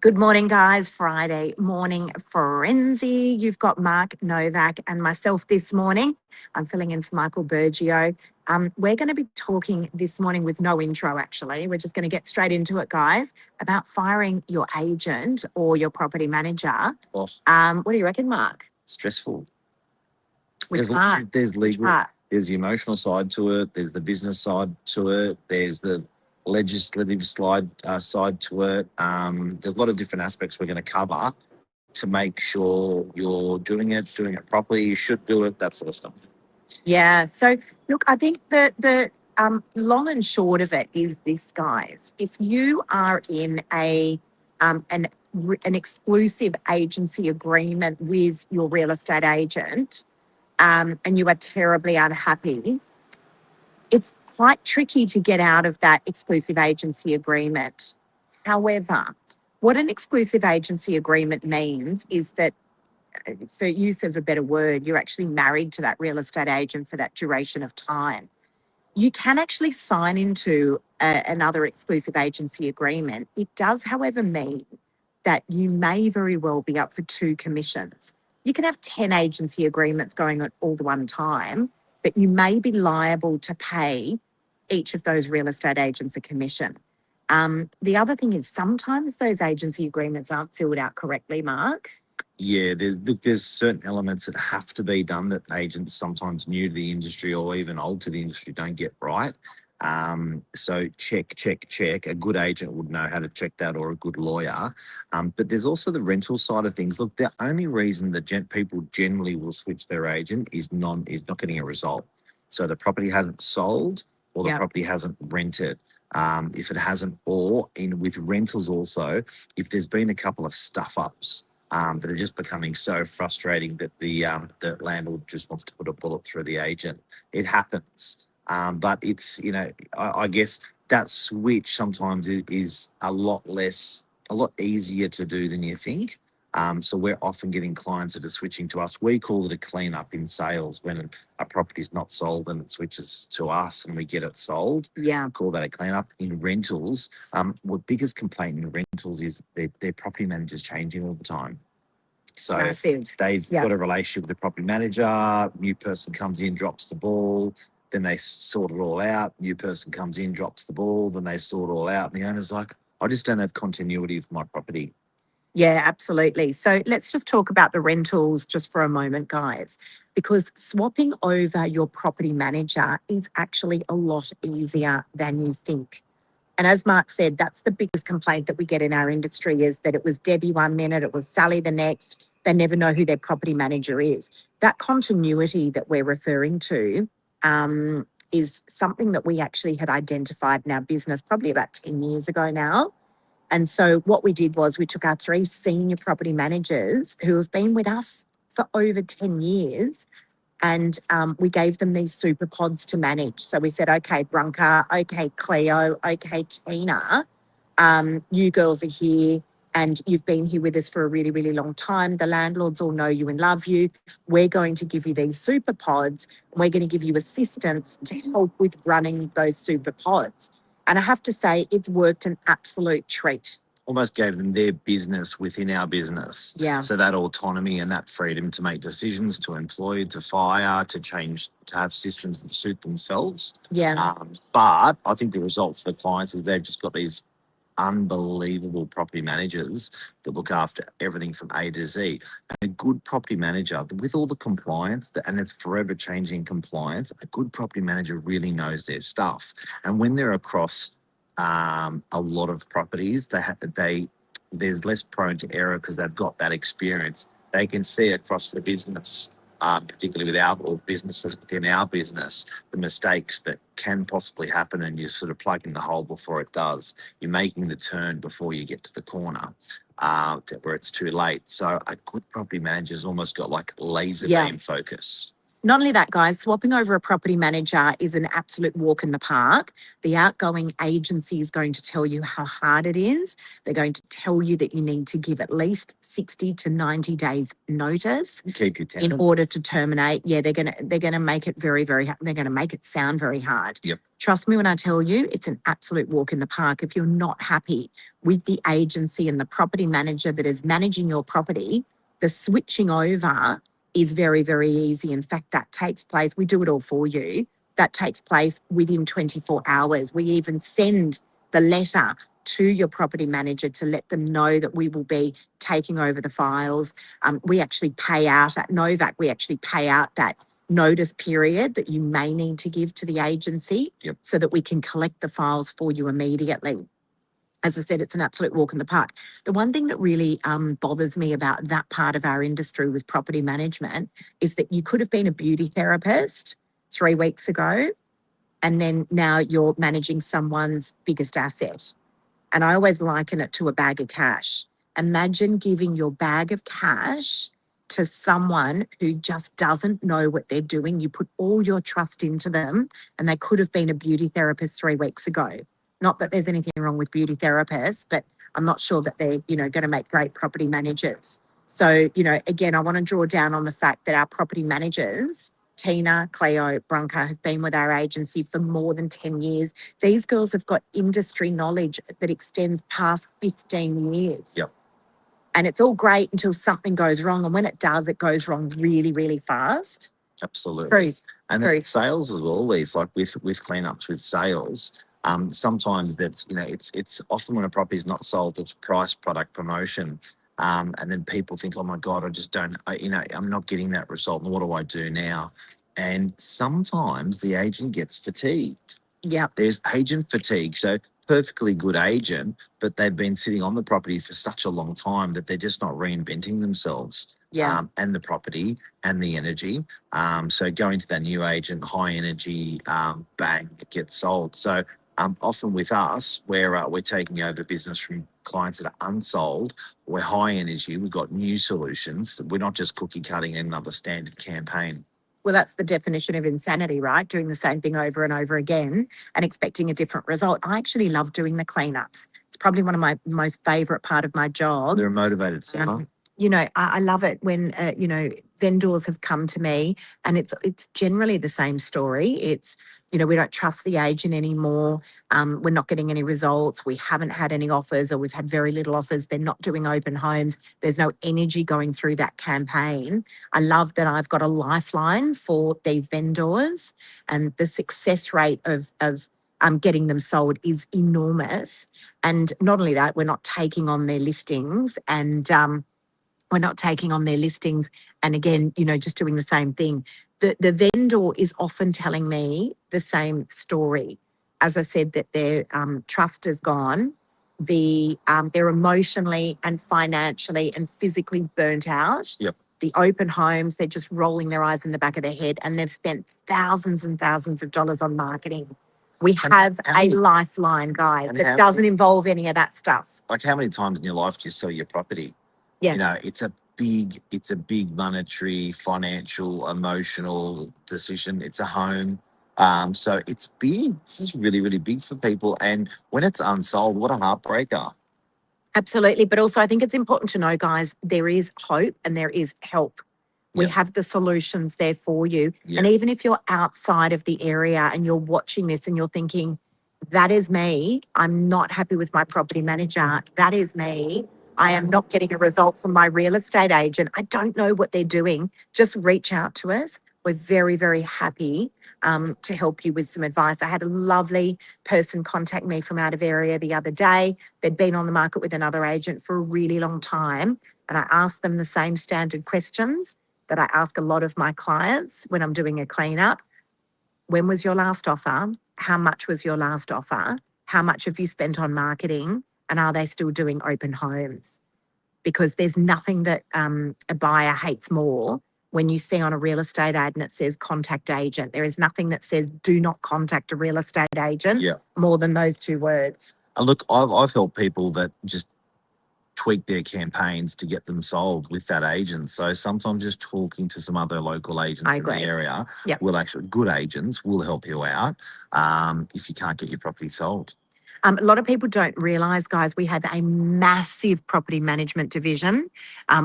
Good morning, guys. Friday morning frenzy. You've got Mark Novak and myself this morning. I'm filling in for Michael Bergio. We're going to be talking this morning with no intro, actually. We're just going to get straight into it, guys, about firing your agent or your property manager. Well, What do you reckon, Mark? stressful. Which There's part? there's Which legal, part? there's the emotional side to it. There's the business side to it. There's the legislative side to it. There's a lot of different aspects we're going to cover to make sure you're doing it properly. You should do it, that sort of stuff. Yeah. So, look, I think the long and short of it is this, guys. If you are in an exclusive agency agreement with your real estate agent, and you are terribly unhappy, it's quite tricky to get out of that exclusive agency agreement. However, what an exclusive agency agreement means is that, for use of a better word, you're actually married to that real estate agent for that duration of time. You can actually sign into another exclusive agency agreement. It does, however, mean that you may very well be up for two commissions. You can have 10 agency agreements going at all the one time, but you may be liable to pay each of those real estate agents a commission. The other thing is sometimes those agency agreements aren't filled out correctly, Mark. Yeah, there's certain elements that have to be done that agents sometimes new to the industry or even old to the industry don't get right. So check. A good agent would know how to check that, or a good lawyer. But there's also the rental side of things. Look, the only reason that people generally will switch their agent is not getting a result. So the property hasn't sold or the Yep. property hasn't rented. If it hasn't, or with rentals also, if there's been a couple of stuff ups that are just becoming so frustrating that the landlord just wants to put a bullet through the agent. It happens. But it's, I guess that switch sometimes is a lot easier to do than you think. So we're often getting clients that are switching to us. We call it a cleanup in sales when a property's not sold and it switches to us and we get it sold. Yeah. We call that a cleanup. In rentals, what biggest complaint in rentals is their property manager's changing all the time. So Massive. they've Yeah. got a relationship with the property manager, new person comes in, drops the ball, then they sort it all out, new person comes in, drops the ball, then they sort it all out. And the owner's like, I just don't have continuity with my property. Yeah, absolutely. So let's just talk about the rentals just for a moment, guys, because swapping over your property manager is actually a lot easier than you think. And as Mark said, that's the biggest complaint that we get in our industry, is that it was Debbie one minute, it was Sally the next. They never know who their property manager is. That continuity that we're referring to is something that we actually had identified in our business probably about 10 years ago now. And so what we did was we took our 3 senior property managers who have been with us for over 10 years, and we gave them these super pods to manage. So we said, okay, Brunka, okay, Cleo, okay, Tina, you girls are here and you've been here with us for a really, really long time. The landlords all know you and love you. We're going to give you these super pods and we're going to give you assistance to help with running those super pods. And I have to say, it's worked an absolute treat. Almost gave them their business within our business. Yeah. So that autonomy and that freedom to make decisions, to employ, to fire, to change, to have systems that suit themselves. Yeah. But I think the result for the clients is they've just got these unbelievable property managers that look after everything from A to Z. And a good property manager, with all the compliance, and it's forever changing compliance, a good property manager really knows their stuff. And when they're across a lot of properties, there's less prone to error because they've got that experience. They can see across the business, particularly with our businesses within our business, the mistakes that can possibly happen, and you sort of plug in the hole before it does. You're making the turn before you get to the corner, where it's too late. So a good property manager's almost got like laser beam focus. Not only that, guys, swapping over a property manager is an absolute walk in the park. The outgoing agency is going to tell you how hard it is. They're going to tell you that you need to give at least 60 to 90 days notice You keep your in tenant. order to terminate. Yeah, they're gonna make it they're gonna make it sound very hard. Yep. Trust me when I tell you, it's an absolute walk in the park. If you're not happy with the agency and the property manager that is managing your property, the switching over is very, very easy. In fact, that takes place, we do it all for you. That takes place within 24 hours. We even send the letter to your property manager to let them know that we will be taking over the files. We actually pay out at Novak, we actually pay out that notice period that you may need to give to the agency. Yep. So that we can collect the files for you immediately. As I said, it's an absolute walk in the park. The one thing that really bothers me about that part of our industry with property management is that you could have been a beauty therapist 3 weeks ago, and then now you're managing someone's biggest asset. And I always liken it to a bag of cash. Imagine giving your bag of cash to someone who just doesn't know what they're doing. You put all your trust into them, and they could have been a beauty therapist 3 weeks ago. Not that there's anything wrong with beauty therapists, but I'm not sure that they're, going to make great property managers. So, again, I want to draw down on the fact that our property managers, Tina, Cleo, Bronca, have been with our agency for more than 10 years. These girls have got industry knowledge that extends past 15 years. Yep. And it's all great until something goes wrong. And when it does, it goes wrong really, really fast. Absolutely. Truth. And Truth. then sales as well, Lise, like with cleanups, with sales, sometimes that's, it's often when a property is not sold, it's price, product, promotion. And then people think, oh my God, I just don't, I'm not getting that result. And what do I do now? And sometimes the agent gets fatigued. Yeah. There's agent fatigue. So perfectly good agent, but they've been sitting on the property for such a long time that they're just not reinventing themselves. Yeah. And the property and the energy. So going to that new agent, high energy, bang, it gets sold. So often with us, we're taking over business from clients that are unsold. We're high energy. We've got new solutions. We're not just cookie cutting another standard campaign. Well, that's the definition of insanity, right? Doing the same thing over and over again and expecting a different result. I actually love doing the cleanups. It's probably one of my most favourite part of my job. They're a motivated seller. I love it when, vendors have come to me, and it's generally the same story. It's, we don't trust the agent anymore. We're not getting any results. We haven't had any offers, or we've had very little offers. They're not doing open homes. There's no energy going through that campaign. I love that I've got a lifeline for these vendors, and the success rate of getting them sold is enormous. And not only that, we're not taking on their listings, and again, just doing the same thing. The vendor is often telling me the same story. As I said, that their trust is gone. They're emotionally and financially and physically burnt out. Yep. The open homes, they're just rolling their eyes in the back of their head, and they've spent thousands and thousands of dollars on marketing. We have a lifeline, guys, that doesn't involve any of that stuff. Like, how many times in your life do you sell your property? Yeah. It's a big monetary, financial, emotional decision. It's a home. So it's big. This is really, really big for people. And when it's unsold, what a heartbreaker. Absolutely. But also, I think it's important to know, guys, there is hope and there is help. We have the solutions there for you. Yeah. And even if you're outside of the area and you're watching this and you're thinking, that is me, I'm not happy with my property manager, that is me, I am not getting a result from my real estate agent, I don't know what they're doing, just reach out to us. We're very, very happy to help you with some advice. I had a lovely person contact me from out of area the other day. They'd been on the market with another agent for a really long time. And I asked them the same standard questions that I ask a lot of my clients when I'm doing a cleanup. When was your last offer? How much was your last offer? How much have you spent on marketing? And are they still doing open homes? Because there's nothing that a buyer hates more when you see on a real estate ad and it says contact agent. There is nothing that says do not contact a real estate agent more than those two words. And look, I've helped people that just tweak their campaigns to get them sold with that agent. So sometimes just talking to some other local agents I in the agree. area Yep. will actually, good agents will help you out if you can't get your property sold. A lot of people don't realise, guys, we have a massive property management division.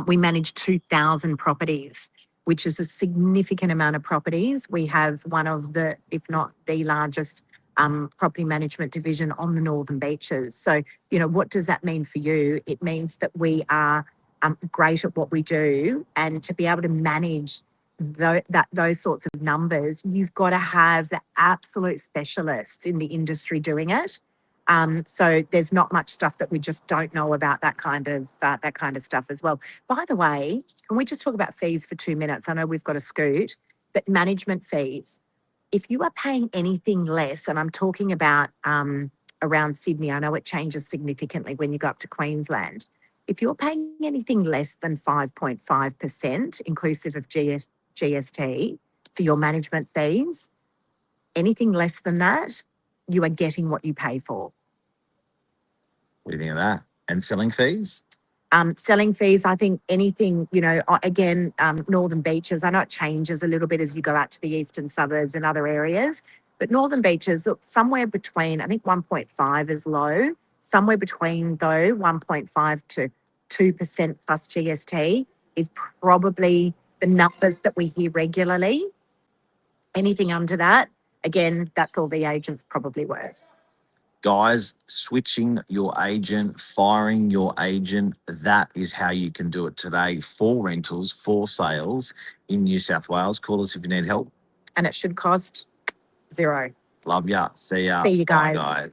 We manage 2,000 properties, which is a significant amount of properties. We have one of the, if not the largest property management division on the Northern Beaches. So, you know, what does that mean for you? It means that we are great at what we do, and to be able to manage those sorts of numbers, you've got to have the absolute specialists in the industry doing it. So there's not much stuff that we just don't know about that kind of stuff as well. By the way, can we just talk about fees for 2 minutes? I know we've got to scoot, but management fees. If you are paying anything less, and I'm talking about around Sydney, I know it changes significantly when you go up to Queensland. If you're paying anything less than 5.5%, inclusive of GST, for your management fees, anything less than that, you are getting what you pay for. What do you think of that? And selling fees? Selling fees, I think anything, you know, again, Northern Beaches, I know it changes a little bit as you go out to the eastern suburbs and other areas, but Northern Beaches, look, somewhere between, I think 1.5 is low, somewhere between though 1.5 to 2% plus GST is probably the numbers that we hear regularly. Anything under that, again, that's all the agent's probably worth. Guys, switching your agent, firing your agent, that is how you can do it today for rentals, for sales in New South Wales. Call us if you need help. And it should cost zero. Love ya. See ya. See you Bye, guys. guys.